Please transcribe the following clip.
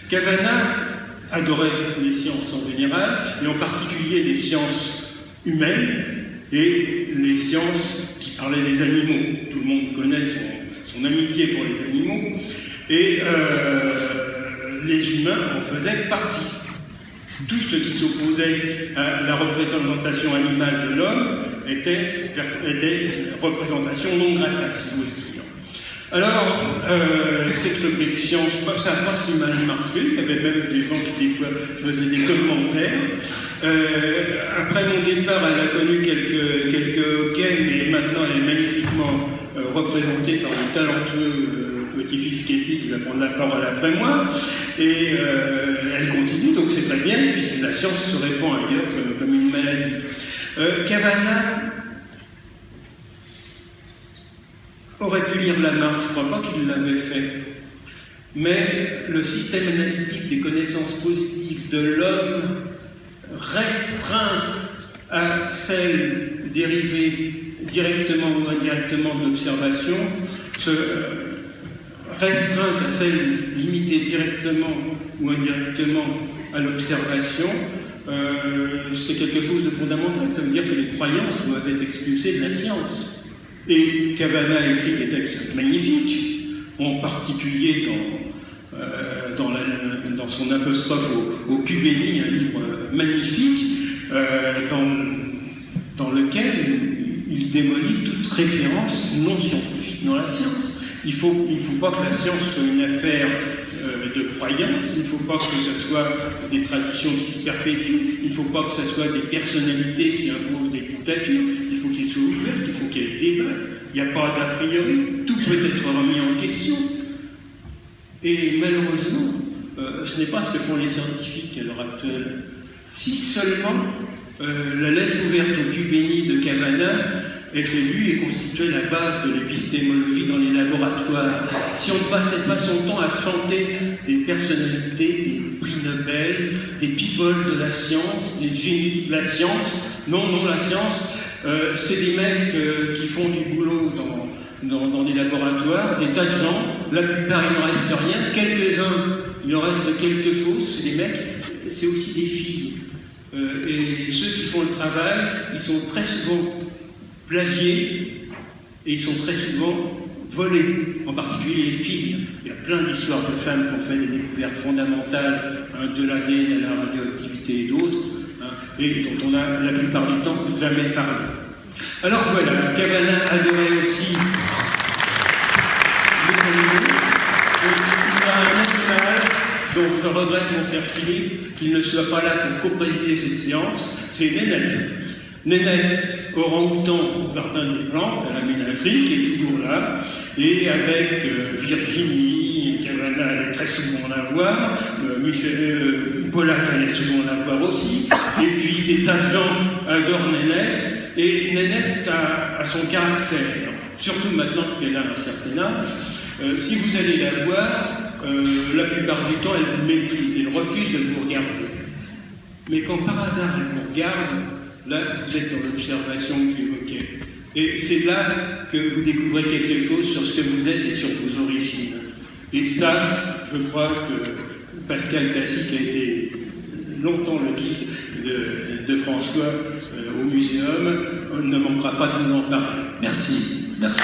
Cavana adorait les sciences en général, et en particulier les sciences humaines et les sciences qui parlaient des animaux. Tout le monde connaît son amitié pour les animaux, et les humains en faisaient partie. Tout ce qui s'opposait à la représentation animale de l'homme était représentation non grata, si vous voulez. Alors, cette réflexion, ça n'a pas si mal marché. Il y avait même des gens qui, des fois, faisaient des commentaires. Après mon départ, elle a connu quelques hoquets, mais maintenant, elle est magnifiquement représentée par le talentueux petit-fils Ketty qui va prendre la parole après moi. Et elle continue, donc c'est très bien, puisque la science se répand ailleurs comme une maladie. Cavana aurait pu lire Lamarck, je ne crois pas qu'il l'avait fait, mais le système analytique des connaissances positives de l'homme, restreinte à celle dérivée directement ou indirectement de l'observation, restreinte à celle limitée directement ou indirectement à l'observation, c'est quelque chose de fondamental. Ça veut dire que les croyances doivent être expulsées de la science. Et Cavana a écrit des textes magnifiques, en particulier dans son apostrophe au Cubéni, un livre magnifique, dans lequel il démolit toute référence non scientifique dans la science. Il ne faut pas que la science soit une affaire de croyance, il ne faut pas que ce soit des traditions qui se perpétuent, il ne faut pas que ce soit des personnalités qui imposent des dictatures, il faut qu'elles soient ouvertes, il faut qu'elles débattent, il n'y a pas d'a priori, tout peut être remis en question. Et malheureusement, ce n'est pas ce que font les scientifiques à l'heure actuelle. Si seulement la lettre ouverte au Cubéni de Cavana était lue et constituait la base de l'épistémologie dans les laboratoires. Si on ne passait pas son temps à chanter des personnalités, des prix Nobel, des people de la science, des génies de la science. Non, la science, c'est des mecs qui font du boulot dans des laboratoires, des tas de gens, la plupart il n'en reste rien, quelques-uns il en reste quelque chose, c'est des mecs, c'est aussi des filles. Et ceux qui font le travail, ils sont très souvent plagiés et ils sont très souvent volés, en particulier les filles. Il y a plein d'histoires de femmes qui ont fait des découvertes fondamentales de l'ADN à la radioactivité et d'autres, et dont on a la plupart du temps jamais parlé. Alors voilà, Cavana adorait aussi les animaux. Il y a un animal dont je regrette, mon cher Philippe, qu'il ne soit pas là pour co-présider cette séance, c'est Nénette. Nénette, orang-outan au jardin des plantes, à la ménagerie, qui est toujours là, et avec Virginie, Cavana allait très souvent la voir, Pollack allait souvent la voir aussi, et puis des tas de gens adorent Nénette, et Nénette a son caractère, surtout maintenant qu'elle a un certain âge. Si vous allez la voir, la plupart du temps, elle vous méprise, elle refuse de vous regarder. Mais quand par hasard elle vous regarde, là, vous êtes dans l'observation que j'évoquais. Et c'est là que vous découvrez quelque chose sur ce que vous êtes et sur vos origines. Et ça, je crois que Pascal Tassi, qui a été longtemps le guide de François au Muséum, ne manquera pas de nous en parler. Merci. Merci.